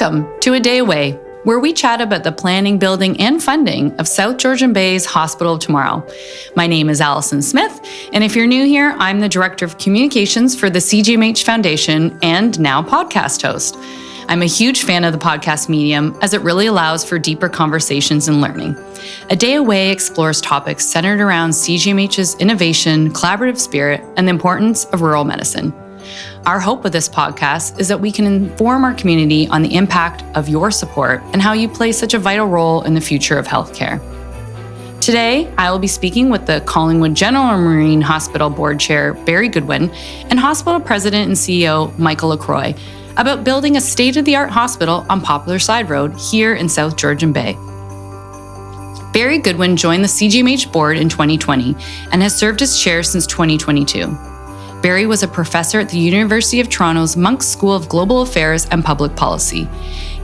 Welcome to A Day Away, where we chat about the planning, building, and funding of South Georgian Bay's Hospital of Tomorrow. My name is Allison Smith, and if you're new here, I'm the Director of Communications for the CGMH Foundation and now podcast host. I'm a huge fan of the podcast medium as it really allows for deeper conversations and learning. A Day Away explores topics centered around CGMH's innovation, collaborative spirit, and the importance of rural medicine. Our hope with this podcast is that we can inform our community on the impact of your support and how you play such a vital role in the future of healthcare. Today, I will be speaking with the Collingwood General and Marine Hospital Board Chair, Barry Goodwin, and Hospital President and CEO, Michael Lacroix, about building a state-of-the-art hospital on Poplar Side Road here in South Georgian Bay. Barry Goodwin joined the CGMH board in 2020 and has served as chair since 2022. Barry was a professor at the University of Toronto's Monk's School of Global Affairs and Public Policy.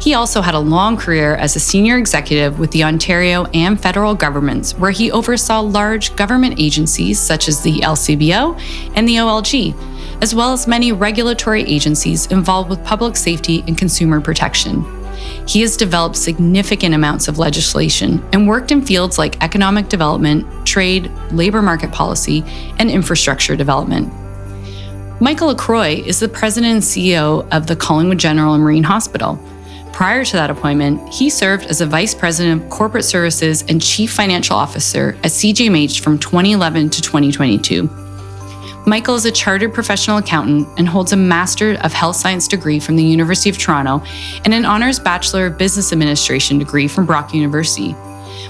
He also had a long career as a senior executive with the Ontario and federal governments, where he oversaw large government agencies such as the LCBO and the OLG, as well as many regulatory agencies involved with public safety and consumer protection. He has developed significant amounts of legislation and worked in fields like economic development, trade, labor market policy, and infrastructure development. Michael Lacroix is the president and CEO of the Collingwood General and Marine Hospital. Prior to that appointment, he served as a vice president of corporate services and chief financial officer at CGMH from 2011 to 2022. Michael is a chartered professional accountant and holds a Master of Health Science degree from the University of Toronto and an honors Bachelor of Business Administration degree from Brock University.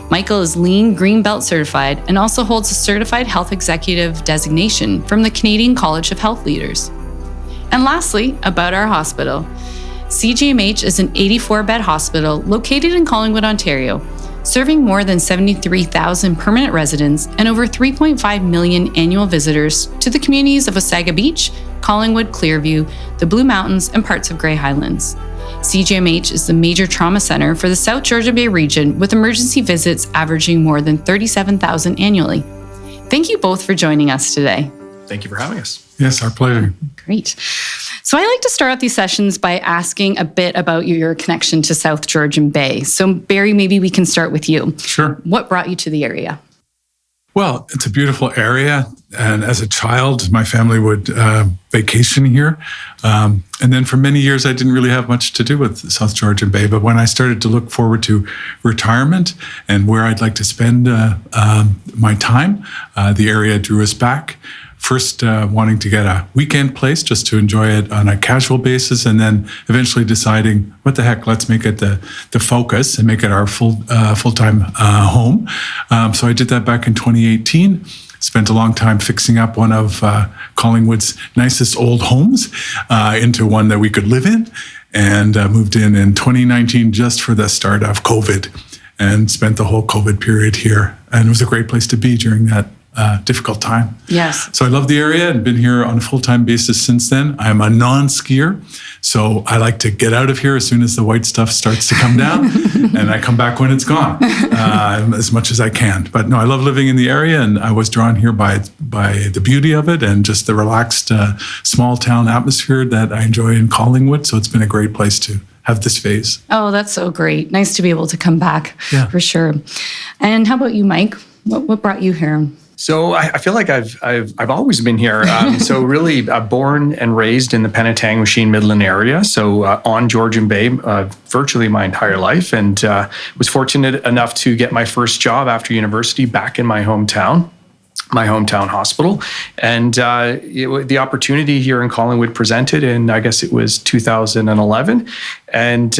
Michael is Lean Green Belt certified and also holds a Certified Health Executive designation from the Canadian College of Health Leaders. And lastly, about our hospital. CGMH is an 84-bed hospital located in Collingwood, Ontario, serving more than 73,000 permanent residents and over 3.5 million annual visitors to the communities of Osaga Beach, Collingwood, Clearview, the Blue Mountains, and parts of Grey Highlands. CGMH is the major trauma center for the South Georgian Bay region, with emergency visits averaging more than 37,000 annually. Thank you both for joining us today. Thank you for having us. Yes, our pleasure. Great. So I like to start out these sessions by asking a bit about your connection to South Georgian Bay. So Barry, maybe we can start with you. Sure. What brought you to the area? Well, it's a beautiful area. And as a child, my family would vacation here. And then for many years, I didn't really have much to do with South Georgian Bay. But when I started to look forward to retirement and where I'd like to spend my time, the area drew us back. First, wanting to get a weekend place just to enjoy it on a casual basis, and then eventually deciding, what the heck, let's make it the focus and make it our full-time home. So I did that back in 2018. Spent a long time fixing up one of Collingwood's nicest old homes into one that we could live in, and moved in 2019 just for the start of COVID, and spent the whole COVID period here. And it was a great place to be during that difficult time. Yes. So I love the area and been here on a full-time basis since then. I'm a non-skier, so I like to get out of here as soon as the white stuff starts to come down, and I come back when it's gone, as much as I can. But no, I love living in the area, and I was drawn here by the beauty of it and just the relaxed small town atmosphere that I enjoy in Collingwood. So it's been a great place to have this phase. Oh, that's so great. Nice to be able to come back, for sure. And how about you, Mike? What brought you here? So I feel like I've always been here. So really born and raised in the Penetanguishene Midland area. So on Georgian Bay virtually my entire life, and was fortunate enough to get my first job after university back in my hometown hospital. And the opportunity here in Collingwood presented in, I guess it was 2011, and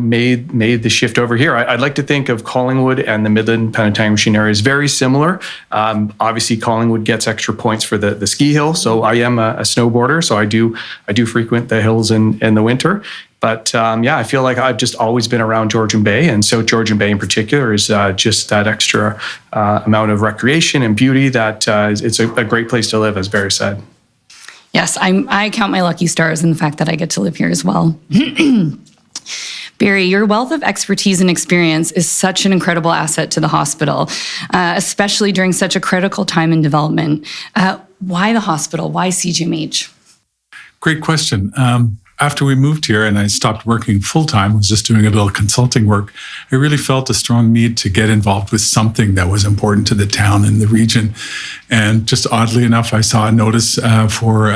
made the shift over here. I'd like to think of Collingwood and the Midland Penetanguishene area as very similar. Obviously, Collingwood gets extra points for the ski hill. So I am a snowboarder, so I do frequent the hills in the winter. But I feel like I've just always been around Georgian Bay, and South Georgian Bay in particular is just that extra amount of recreation and beauty that it's a great place to live, as Barry said. Yes, I count my lucky stars in the fact that I get to live here as well. Barry, your wealth of expertise and experience is such an incredible asset to the hospital, especially during such a critical time in development. Why the hospital? Why CGMH? Great question. after we moved here and I stopped working full-time, was just doing a little consulting work, I really felt a strong need to get involved with something that was important to the town and the region. And just oddly enough, I saw a notice for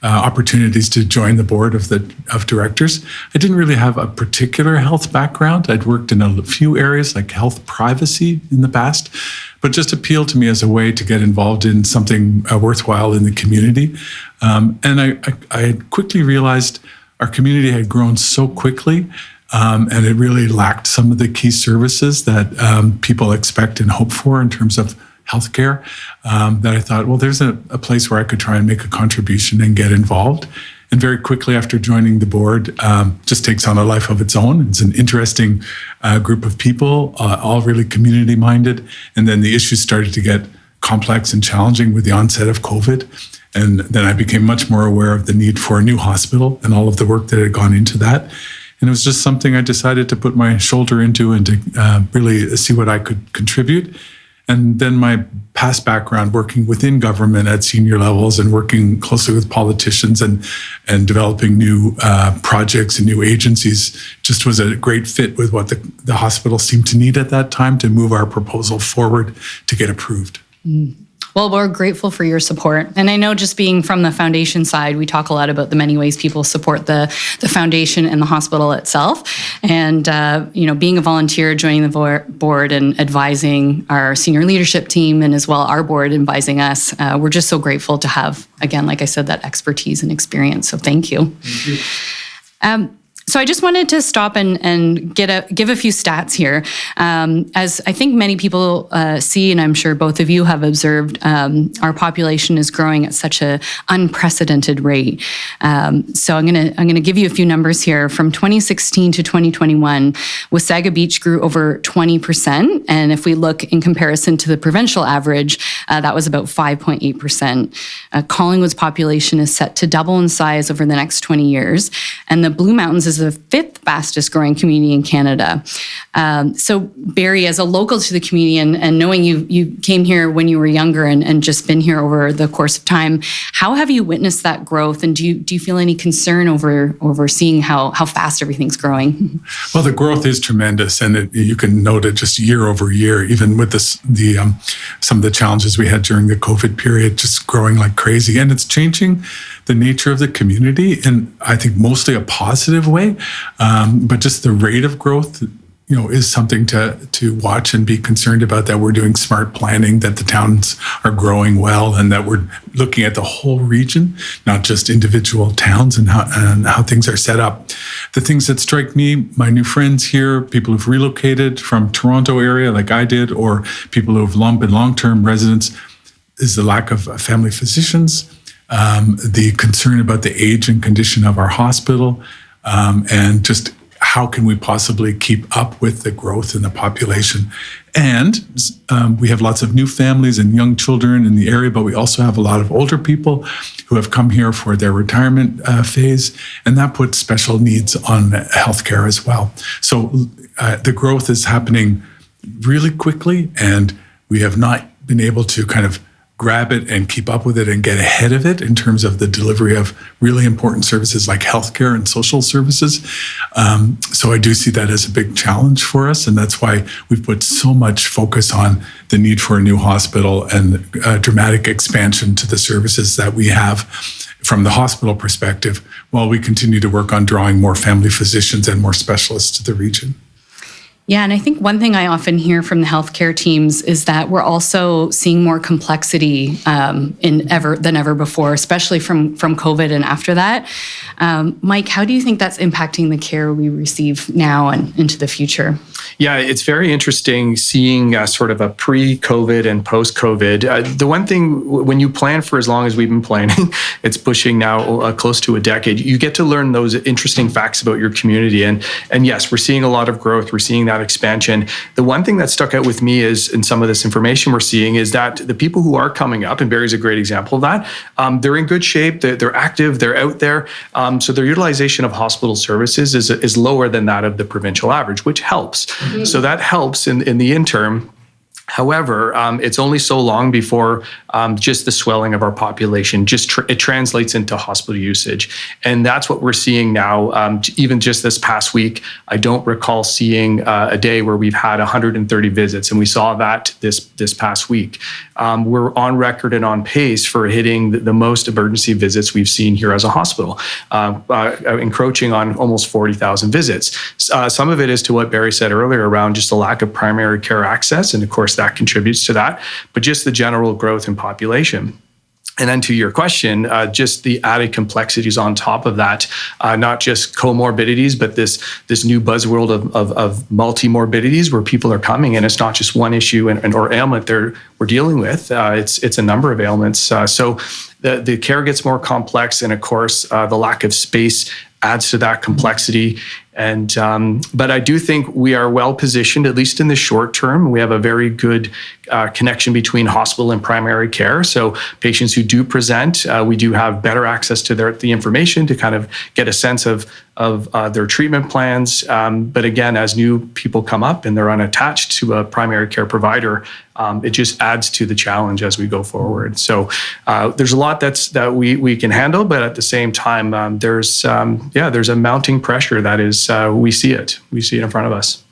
opportunities to join the board of directors. I didn't really have a particular health background. I'd worked in a few areas like health privacy in the past, but just appealed to me as a way to get involved in something worthwhile in the community. And I quickly realized our community had grown so quickly, and it really lacked some of the key services that people expect and hope for in terms of healthcare, that I thought, well, there's a place where I could try and make a contribution and get involved. And very quickly after joining the board, just takes on a life of its own. It's an interesting group of people, all really community minded. And then the issues started to get complex and challenging with the onset of COVID. And then I became much more aware of the need for a new hospital and all of the work that had gone into that. And it was just something I decided to put my shoulder into and to really see what I could contribute. And then my past background working within government at senior levels and working closely with politicians and developing new projects and new agencies just was a great fit with what the hospital seemed to need at that time to move our proposal forward to get approved. Well, we're grateful for your support. And I know just being from the foundation side, we talk a lot about the many ways people support the foundation and the hospital itself. And, being a volunteer, joining the board and advising our senior leadership team and as well our board advising us, we're just so grateful to have, again, like I said, that expertise and experience. So thank you. Thank you. So I just wanted to stop and give a few stats here. As I think many people see, and I'm sure both of you have observed, our population is growing at such an unprecedented rate. So I'm gonna give you a few numbers here. From 2016 to 2021, Wasaga Beach grew over 20%, and if we look in comparison to the provincial average, that was about 5.8%. Collingwood's population is set to double in size over the next 20 years, and the Blue Mountains is the fifth fastest growing community in Canada. So Barry, as a local to the community and knowing you came here when you were younger and just been here over the course of time, how have you witnessed that growth? And do you feel any concern over seeing how fast everything's growing? Well, the growth is tremendous, and you can note it just year over year, even with some of the challenges we had during the COVID period, just growing like crazy. And it's changing the nature of the community in, I think, mostly a positive way. But just the rate of growth, is something to watch and be concerned about, that we're doing smart planning, that the towns are growing well, and that we're looking at the whole region, not just individual towns and how things are set up. The things that strike me, my new friends here, people who've relocated from Toronto area like I did, or people who have been long-term residents, is the lack of family physicians, the concern about the age and condition of our hospital, and just how can we possibly keep up with the growth in the population. And we have lots of new families and young children in the area, but we also have a lot of older people who have come here for their retirement phase, and that puts special needs on healthcare as well. So the growth is happening really quickly, and we have not been able to kind of grab it and keep up with it and get ahead of it in terms of the delivery of really important services like healthcare and social services. So I do see that as a big challenge for us, and that's why we've put so much focus on the need for a new hospital and a dramatic expansion to the services that we have from the hospital perspective, while we continue to work on drawing more family physicians and more specialists to the region. Yeah, and I think one thing I often hear from the healthcare teams is that we're also seeing more complexity than ever before, especially from COVID and after that. Mike, how do you think that's impacting the care we receive now and into the future? Yeah, it's very interesting seeing sort of a pre-COVID and post-COVID. The one thing, when you plan for as long as we've been planning, it's pushing now close to a decade, you get to learn those interesting facts about your community. And yes, we're seeing a lot of growth. We're seeing that expansion. The one thing that stuck out with me is, in some of this information we're seeing, is that the people who are coming up, and Barry's a great example of that, they're in good shape, they're active, they're out there. So their utilization of hospital services is lower than that of the provincial average, which helps. Mm-hmm. So that helps in the interim However, it's only so long before just the swelling of our population it translates into hospital usage, and that's what we're seeing now. Even just this past week, I don't recall seeing a day where we've had 130 visits, and we saw that this past week. We're on record and on pace for hitting the most emergency visits we've seen here as a hospital, encroaching on almost 40,000 visits. Some of it is to what Barry said earlier around just the lack of primary care access, and of course that contributes to that, but just the general growth in population. And then to your question, just the added complexities on top of that, not just comorbidities, but this new buzzworld of multimorbidities where people are coming, and it's not just one issue or ailment we're dealing with. It's a number of ailments. So the care gets more complex, and of course, the lack of space adds to that complexity. And but I do think we are well positioned, at least in the short term. We have a very good connection between hospital and primary care. So patients who do present, we do have better access to the information to kind of get a sense of their treatment plans. But again, as new people come up and they're unattached to a primary care provider, it just adds to the challenge as we go forward. So there's a lot that we can handle, but at the same time, there's a mounting pressure that is we see it in front of us.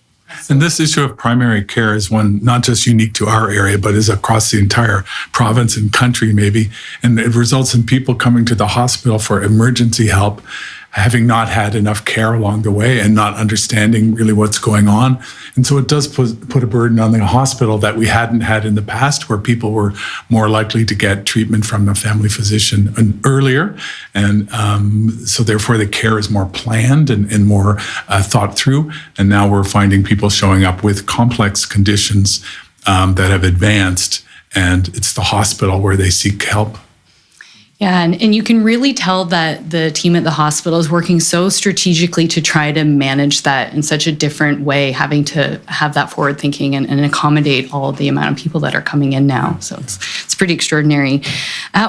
And this issue of primary care is one not just unique to our area, but is across the entire province and country maybe. And it results in people coming to the hospital for emergency help, having not had enough care along the way and not understanding really what's going on. And so it does put a burden on the hospital that we hadn't had in the past, where people were more likely to get treatment from the family physician earlier. And so therefore the care is more planned and more thought through. And now we're finding people showing up with complex conditions that have advanced, and it's the hospital where they seek help. Yeah, and you can really tell that the team at the hospital is working so strategically to try to manage that in such a different way, having to have that forward thinking and accommodate all of the amount of people that are coming in now. So it's pretty extraordinary.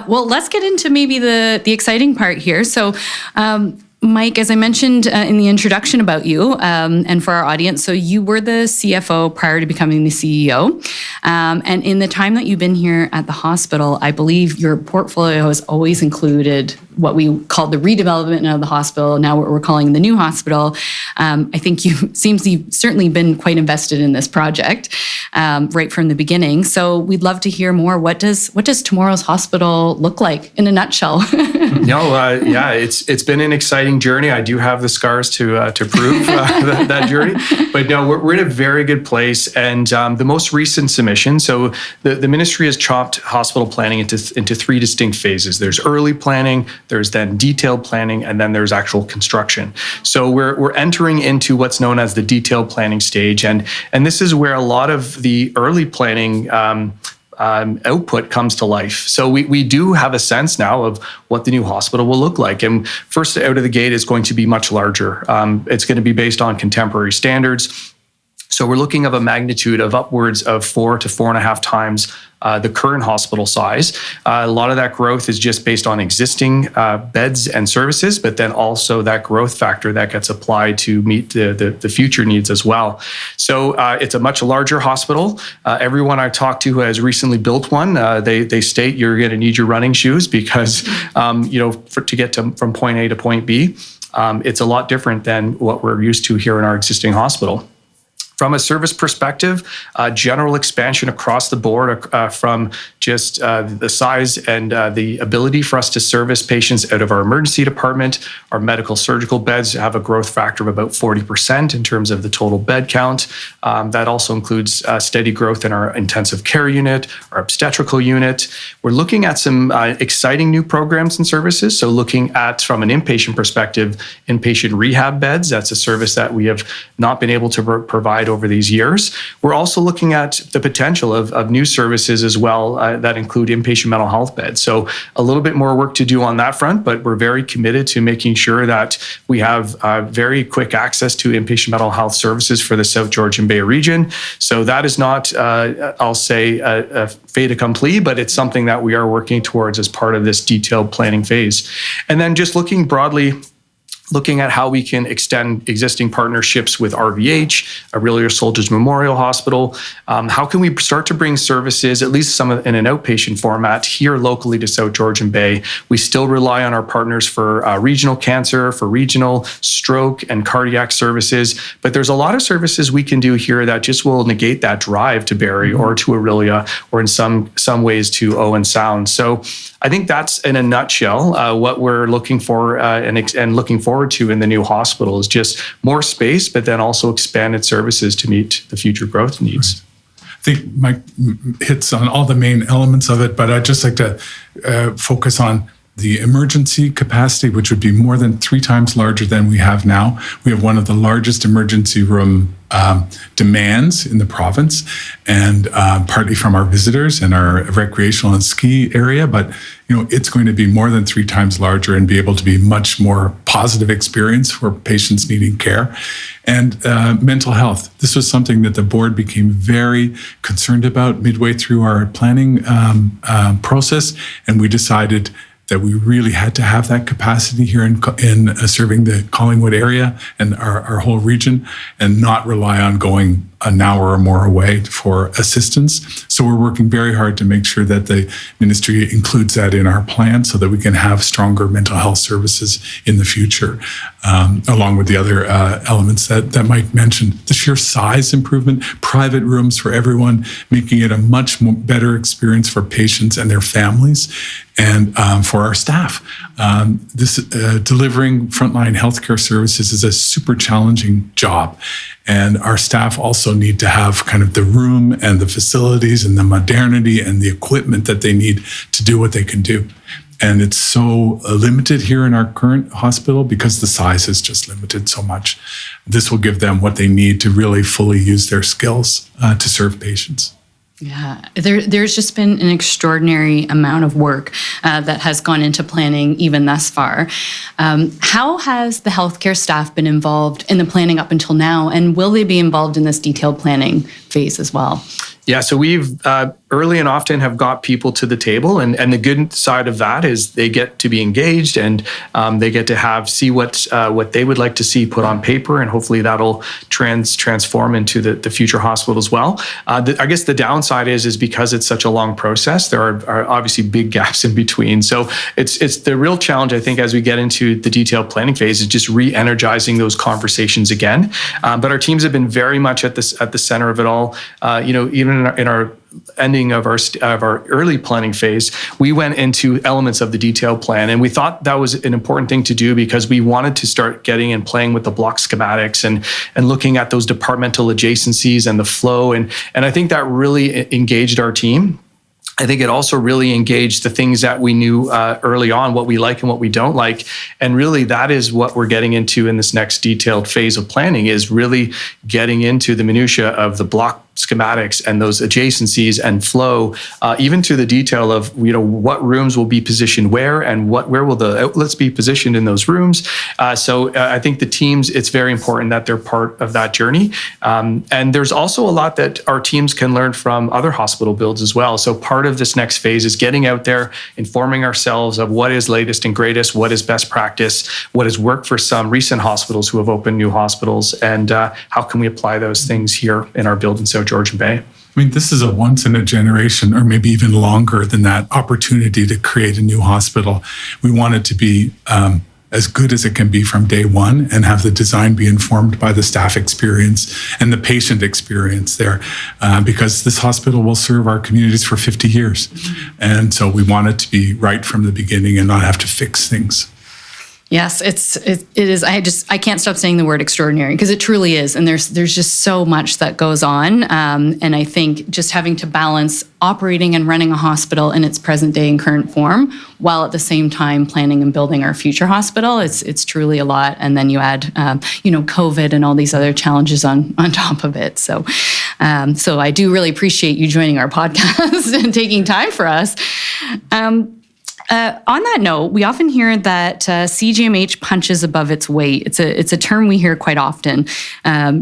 Well, let's get into maybe the exciting part here. So Mike, as I mentioned in the introduction about you and for our audience, so you were the CFO prior to becoming the CEO. And in the time that you've been here at the hospital, I believe your portfolio has always included what we called the redevelopment of the hospital, now what we're calling the new hospital. I think you've certainly been quite invested in this project right from the beginning. So we'd love to hear more. What does tomorrow's hospital look like in a nutshell? It's been an exciting journey. I do have the scars to prove that journey, but no, we're in a very good place. And the most recent submission, so the ministry has chopped hospital planning into three distinct phases. There's early planning, there's then detailed planning, and then there's actual construction. So we're entering into what's known as the detailed planning stage, and this is where a lot of the early planning output comes to life. So we do have a sense now of what the new hospital will look like. And first out of the gate is going to be much larger. It's going to be based on contemporary standards. So we're looking at a magnitude of upwards of 4 to 4.5 times the current hospital size. A lot of that growth is just based on existing beds and services, but then also that growth factor that gets applied to meet the future needs as well. So it's a much larger hospital. Everyone I've talked to who has recently built one, they state you're going to need your running shoes because to get from point A to point B, it's a lot different than what we're used to here in our existing hospital. From a service perspective, general expansion across the board from just the size and the ability for us to service patients out of our emergency department. Our medical surgical beds have a growth factor of about 40% in terms of the total bed count. That also includes steady growth in our intensive care unit, our obstetrical unit. We're looking at some exciting new programs and services. So looking at, from an inpatient perspective, inpatient rehab beds. That's a service that we have not been able to provide over these years. We're also looking at the potential of new services as well that include inpatient mental health beds. So a little bit more work to do on that front, but we're very committed to making sure that we have very quick access to inpatient mental health services for the South Georgian Bay region. So that is not, I'll say, a fait accompli, but it's something that we are working towards as part of this detailed planning phase. And then just looking broadly looking at how we can extend existing partnerships with RVH, Aurelia Soldiers Memorial Hospital. How can we start to bring services, at least some in an outpatient format, here locally to South Georgian Bay? We still rely on our partners for regional cancer, for regional stroke and cardiac services, but there's a lot of services we can do here that just will negate that drive to Barrie or to Aurelia, or in some ways to Owen Sound. So I think that's, in a nutshell, what we're looking for and looking forward to in the new hospital is just more space, but then also expanded services to meet the future growth needs. Right. I think Mike hits on all the main elements of it, but I'd just like to focus on the emergency capacity, which would be more than 3 times larger than we have now. We have one of the largest emergency room demands in the province, and partly from our visitors and our recreational and ski area, but it's going to be more than 3 times larger and be able to be much more positive experience for patients needing care. And mental health. This was something that the board became very concerned about midway through our planning process, and we decided that we really had to have that capacity here in serving the Collingwood area and our whole region, and not rely on going an hour or more away for assistance. So we're working very hard to make sure that the ministry includes that in our plan so that we can have stronger mental health services in the future, along with the other elements that Mike mentioned. The sheer size improvement, private rooms for everyone, making it a much better experience for patients and their families, and for our staff. Delivering frontline healthcare services is a super challenging job. And our staff also need to have kind of the room and the facilities and the modernity and the equipment that they need to do what they can do. And it's so limited here in our current hospital because the size is just limited so much. This will give them what they need to really fully use their skills to serve patients. Yeah, there's just been an extraordinary amount of work that has gone into planning even thus far. How has the healthcare staff been involved in the planning up until now, and will they be involved in this detailed planning phase as well? Yeah, so we've early and often have got people to the table, and the good side of that is they get to be engaged, and they get to see what they would like to see put on paper, and hopefully that'll transform into the future hospital as well. I guess the downside is because it's such a long process, there are obviously big gaps in between. So it's the real challenge, I think, as we get into the detailed planning phase, is just re-energizing those conversations again. But our teams have been very much at the center of it all. Even in our ending of our early planning phase, we went into elements of the detailed plan, and we thought that was an important thing to do because we wanted to start getting and playing with the block schematics and looking at those departmental adjacencies and the flow, and I think that really engaged our team. I think it also really engaged the things that we knew early on, what we like and what we don't like. And really that is what we're getting into in this next detailed phase of planning, is really getting into the minutia of the block schematics and those adjacencies and flow, even to the detail of what rooms will be positioned where, and where will the outlets be positioned in those rooms. So I think the teams, it's very important that they're part of that journey. And there's also a lot that our teams can learn from other hospital builds as well. So part of this next phase is getting out there, informing ourselves of what is latest and greatest, what is best practice, what has worked for some recent hospitals who have opened new hospitals, and how can we apply those things here in our build in South Georgian Bay. I mean, this is a once in a generation, or maybe even longer than that, opportunity to create a new hospital. We want it to be as good as it can be from day one, and have the design be informed by the staff experience and the patient experience there, because this hospital will serve our communities for 50 years. And so we want it to be right from the beginning and not have to fix things. Yes, it is. I can't stop saying the word extraordinary, because it truly is. And there's just so much that goes on. And I think just having to balance operating and running a hospital in its present day and current form, while at the same time planning and building our future hospital, it's truly a lot. And then you add, COVID and all these other challenges on top of it. So I do really appreciate you joining our podcast and taking time for us. On that note, we often hear that CGMH punches above its weight. It's a term we hear quite often.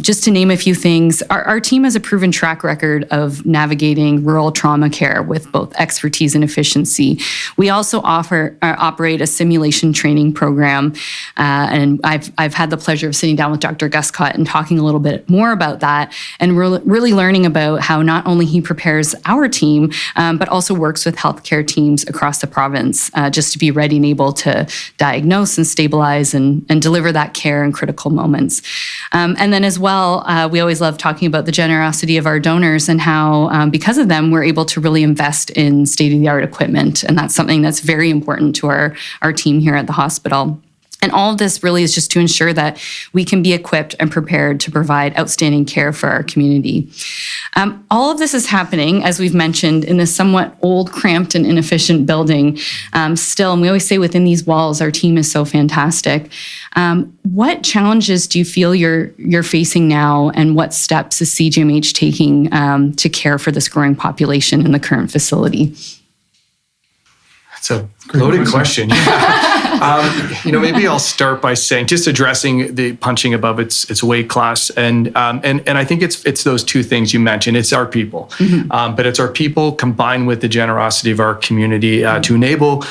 Just to name a few things, our team has a proven track record of navigating rural trauma care with both expertise and efficiency. We also operate a simulation training program, and I've had the pleasure of sitting down with Dr. Guscott and talking a little bit more about that, and really learning about how not only he prepares our team, but also works with healthcare teams across the province. Just to be ready and able to diagnose and stabilize and deliver that care in critical moments. And then as well, we always love talking about the generosity of our donors and how, because of them, we're able to really invest in state-of-the-art equipment. And that's something that's very important to our team here at the hospital. And all of this really is just to ensure that we can be equipped and prepared to provide outstanding care for our community. All of this is happening, as we've mentioned, in this somewhat old, cramped, and inefficient building still. And we always say within these walls, our team is so fantastic. What challenges do you feel you're facing now, and what steps is CGMH taking to care for this growing population in the current facility? That's a loaded question. Maybe I'll start by saying, just addressing the punching above its weight class, and I think it's those two things you mentioned. It's our people, but it's our people combined with the generosity of our community to enable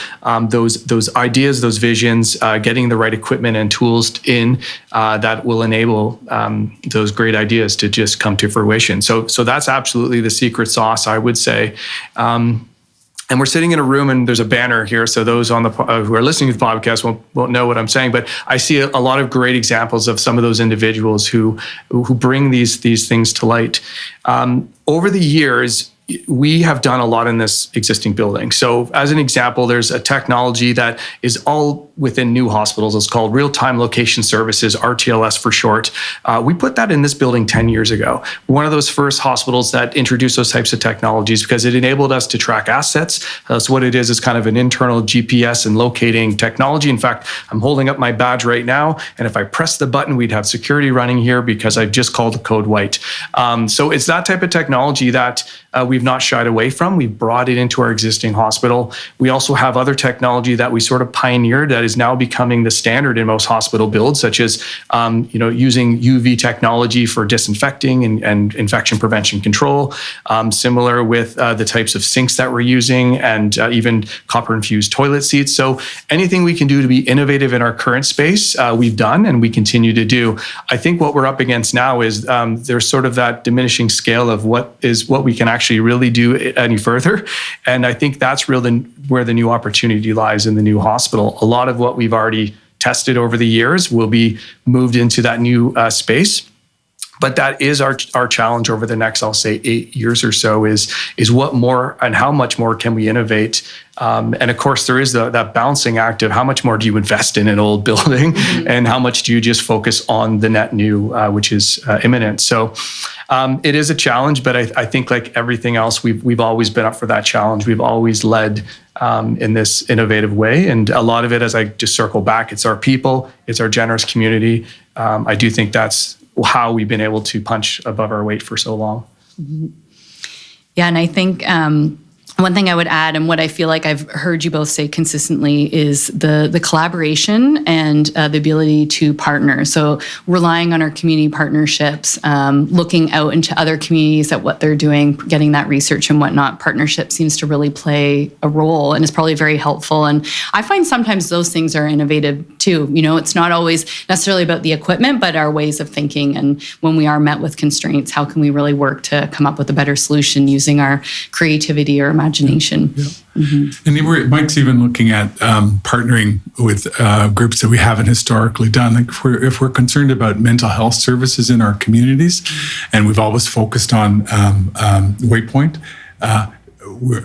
those ideas, those visions, getting the right equipment and tools in that will enable those great ideas to just come to fruition. So that's absolutely the secret sauce, I would say. And we're sitting in a room, and there's a banner here, so those on the who are listening to the podcast won't know what I'm saying. But I see a lot of great examples of some of those individuals who bring these things to light. Over the years, we have done a lot in this existing building. So as an example, there's a technology that is all within new hospitals. It's called Real-Time Location Services, RTLS for short. We put that in this building 10 years ago. One of those first hospitals that introduced those types of technologies because it enabled us to track assets. So what it is kind of an internal GPS and locating technology. In fact, I'm holding up my badge right now, and if I press the button, we'd have security running here because I've just called the code white. So it's that type of technology that we've not shied away from. We've brought it into our existing hospital. We also have other technology that we sort of pioneered that is now becoming the standard in most hospital builds, such as using UV technology for disinfecting and infection prevention control. Similar with the types of sinks that we're using, and even copper-infused toilet seats. So anything we can do to be innovative in our current space, we've done and we continue to do. I think what we're up against now is there's sort of that diminishing scale of what we can actually really do any further. And I think that's really where the new opportunity lies in the new hospital. A lot of what we've already tested over the years will be moved into that new space. But that is our challenge over the next, I'll say, 8 years or so is what more and how much more can we innovate? And of course, there is that balancing act of how much more do you invest in an old building and how much do you just focus on the net new, which is imminent. So it is a challenge, but I think like everything else, we've always been up for that challenge. We've always led in this innovative way. And a lot of it, as I just circle back, it's our people, it's our generous community. I do think that's how we've been able to punch above our weight for so long. Yeah, and I think one thing I would add, and what I feel like I've heard you both say consistently, is the collaboration and the ability to partner. So relying on our community partnerships, looking out into other communities at what they're doing, getting that research and whatnot. Partnership seems to really play a role and is probably very helpful. And I find sometimes those things are innovative too. It's not always necessarily about the equipment, but our ways of thinking. And when we are met with constraints, how can we really work to come up with a better solution using our creativity or imagination? Yeah. Mm-hmm. And Mike's even looking at partnering with groups that we haven't historically done. Like if we're concerned about mental health services in our communities, and we've always focused on Waypoint,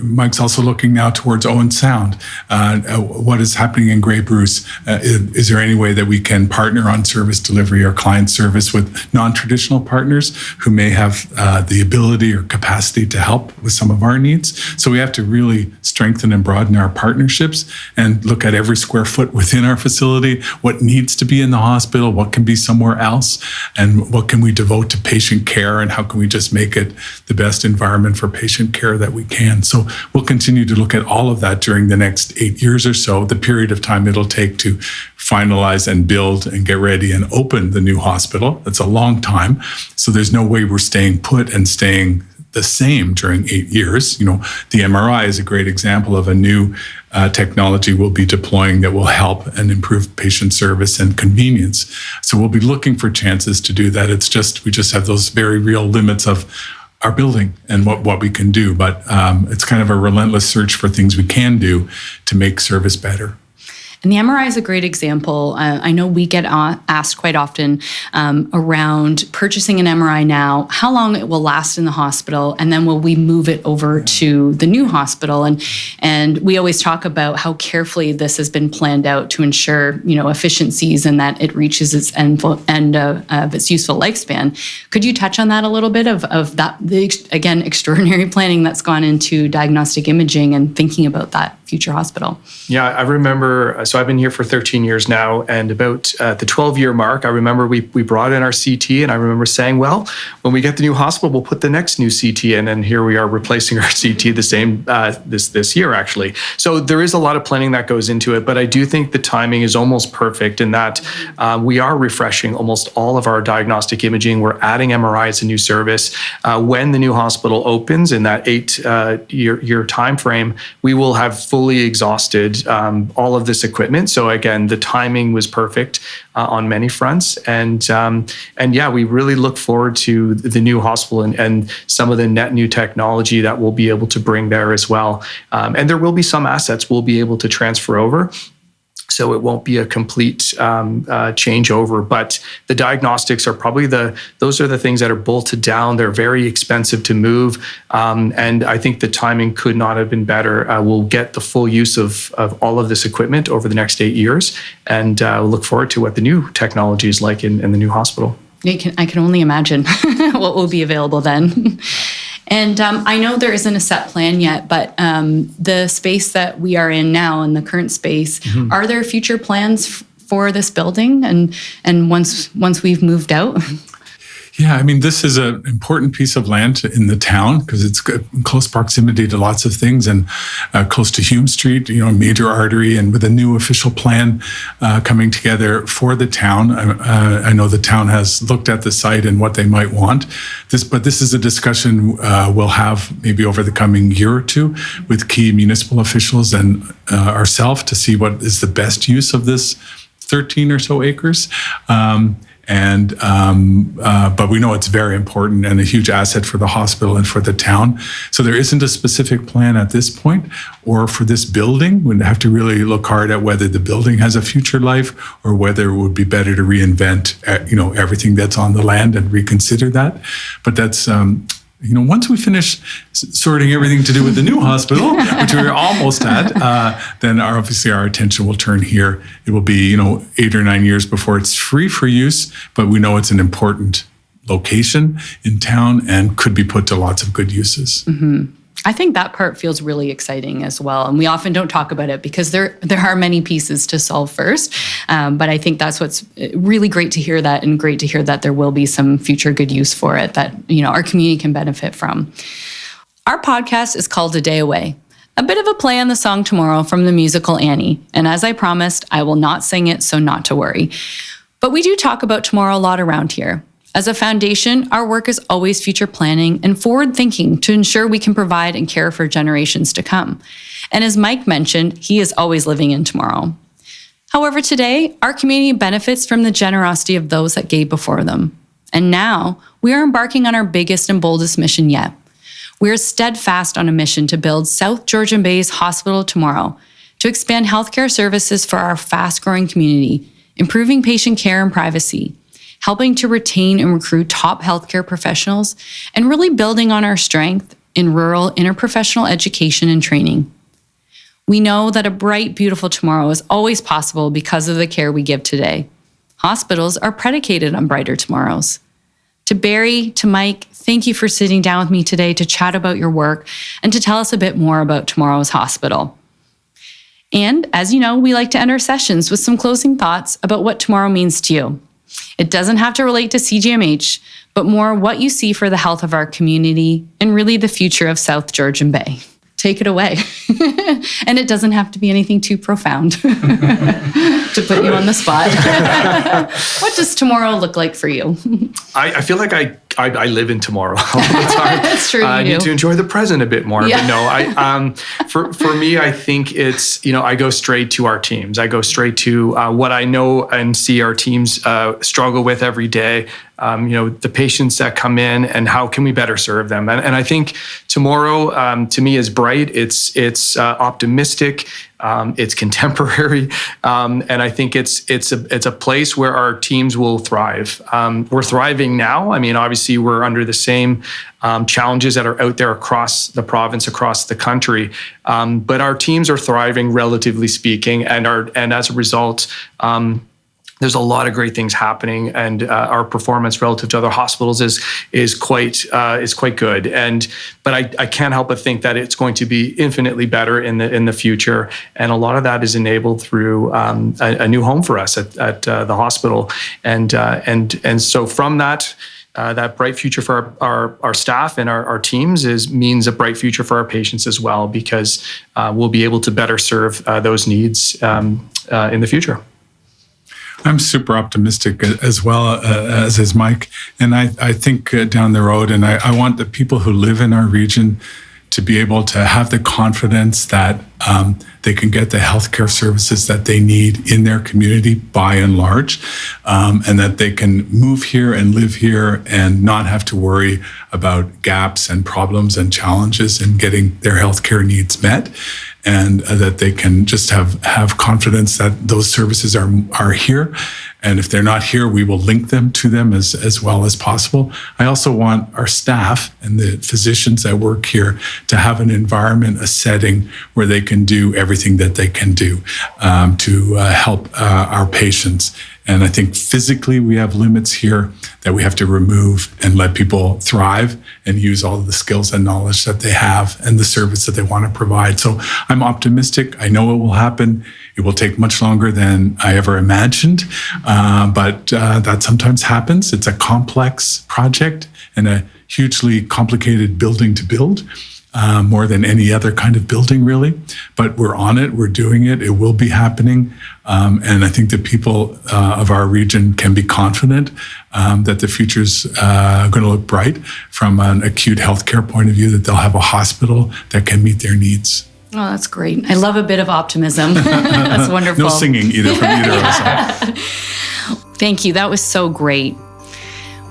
Mike's also looking now towards Owen Sound. What is happening in Grey Bruce? Is there any way that we can partner on service delivery or client service with non-traditional partners who may have the ability or capacity to help with some of our needs? So we have to really strengthen and broaden our partnerships and look at every square foot within our facility, what needs to be in the hospital, what can be somewhere else, and what can we devote to patient care, and how can we just make it the best environment for patient care that we can. So we'll continue to look at all of that during the next 8 years or so, the period of time it'll take to finalize and build and get ready and open the new hospital. That's a long time. So there's no way we're staying put and staying the same during 8 years. The MRI is a great example of a new technology we'll be deploying that will help and improve patient service and convenience. So we'll be looking for chances to do that. We just have those very real limits of our building and what we can do. But it's kind of a relentless search for things we can do to make service better. And the MRI is a great example. I know we get asked quite often around purchasing an MRI now, how long it will last in the hospital, and then will we move it over to the new hospital? And we always talk about how carefully this has been planned out to ensure, efficiencies and that it reaches its end of its useful lifespan. Could you touch on that a little bit of that, again, extraordinary planning that's gone into diagnostic imaging and thinking about that future hospital? Yeah, I remember, so I've been here for 13 years now, and about the 12-year mark, I remember we brought in our CT, and I remember saying, well, when we get the new hospital, we'll put the next new CT in, and here we are replacing our CT the same this year, actually. So there is a lot of planning that goes into it, but I do think the timing is almost perfect in that we are refreshing almost all of our diagnostic imaging. We're adding MRI as a new service. When the new hospital opens in that 8-year time frame, we will have fully exhausted all of this equipment. So again, the timing was perfect on many fronts. And yeah, we really look forward to the new hospital and some of the net new technology that we'll be able to bring there as well. And there will be some assets we'll be able to transfer over. So it won't be a complete changeover, but the diagnostics are probably those are the things that are bolted down. They're very expensive to move. And I think the timing could not have been better. We'll get the full use of all of this equipment over the next 8 years, and we'll look forward to what the new technology is like in the new hospital. I can only imagine what will be available then. And I know there isn't a set plan yet, but the space that we are in now, in the current space, are there future plans for this building? And once we've moved out? Yeah, I mean, this is an important piece of land in the town because it's in close proximity to lots of things and close to Hume Street, a major artery, and with a new official plan coming together for the town. I know the town has looked at the site and what they might want. But this is a discussion we'll have maybe over the coming year or two with key municipal officials and ourselves to see what is the best use of this 13 or so acres. But we know it's very important and a huge asset for the hospital and for the town. So there isn't a specific plan at this point, or for this building. We'd have to really look hard at whether the building has a future life or whether it would be better to reinvent, everything that's on the land and reconsider that. But that's, once we finish sorting everything to do with the new hospital, which we're almost at, then obviously our attention will turn here. It will be, 8 or 9 years before it's free for use, but we know it's an important location in town and could be put to lots of good uses. Mm-hmm. I think that part feels really exciting as well. And we often don't talk about it because there are many pieces to solve first. But I think that's what's really great to hear that, and great to hear that there will be some future good use for it that, our community can benefit from. Our podcast is called A Day Away, a bit of a play on the song Tomorrow from the musical Annie. And as I promised, I will not sing it, so not to worry. But we do talk about tomorrow a lot around here. As a foundation, our work is always future planning and forward thinking to ensure we can provide and care for generations to come. And as Mike mentioned, he is always living in tomorrow. However, today, our community benefits from the generosity of those that gave before them. And now, we are embarking on our biggest and boldest mission yet. We are steadfast on a mission to build South Georgian Bay's Hospital Tomorrow, to expand healthcare services for our fast-growing community, improving patient care and privacy, helping to retain and recruit top healthcare professionals, and really building on our strength in rural interprofessional education and training. We know that a bright, beautiful tomorrow is always possible because of the care we give today. Hospitals are predicated on brighter tomorrows. To Barry, to Mike, thank you for sitting down with me today to chat about your work and to tell us a bit more about tomorrow's hospital. And as you know, we like to end our sessions with some closing thoughts about what tomorrow means to you. It doesn't have to relate to CGMH, but more what you see for the health of our community and really the future of South Georgian Bay. take it away. And it doesn't have to be anything too profound to put you on the spot. What does tomorrow look like for you? I feel like I live in tomorrow all the time. That's true. I need to enjoy the present a bit more. Yeah. But no, for me, I think it's, I go straight to our teams. I go straight to what I know and see our teams struggle with every day. The patients that come in and how can we better serve them? And I think tomorrow, to me, is bright. It's optimistic. It's contemporary, and I think it's a place where our teams will thrive. We're thriving now. I mean, obviously, we're under the same challenges that are out there across the province, across the country, but our teams are thriving, relatively speaking, and as a result. There's a lot of great things happening, and our performance relative to other hospitals is quite good. But I can't help but think that it's going to be infinitely better in the future, and a lot of that is enabled through a new home for us at the hospital, and so from that. That bright future for our staff and our teams means a bright future for our patients as well, because we'll be able to better serve those needs in the future. I'm super optimistic as well, as is Mike. And I think down the road, and I want the people who live in our region to be able to have the confidence that they can get the healthcare services that they need in their community by and large, and that they can move here and live here and not have to worry about gaps and problems and challenges in getting their healthcare needs met, and that they can just have confidence that those services are here. And if they're not here, we will link them to them as well as possible. I also want our staff and the physicians that work here to have an environment, a setting where they can do everything that they can do to help our patients. And I think physically we have limits here that we have to remove and let people thrive and use all of the skills and knowledge that they have and the service that they want to provide. So I'm optimistic. I know it will happen. It will take much longer than I ever imagined, but that sometimes happens. It's a complex project and a hugely complicated building to build. More than any other kind of building, really. But we're on it, we're doing it, it will be happening. And I think the people of our region can be confident that the future's going to look bright from an acute healthcare point of view, that they'll have a hospital that can meet their needs. Oh, that's great. I love a bit of optimism. That's wonderful. No singing either from either of us. Thank you. That was so great.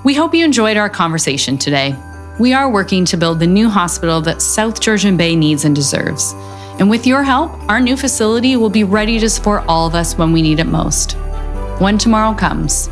We hope you enjoyed our conversation today. We are working to build the new hospital that South Georgian Bay needs and deserves. And with your help, our new facility will be ready to support all of us when we need it most. When tomorrow comes.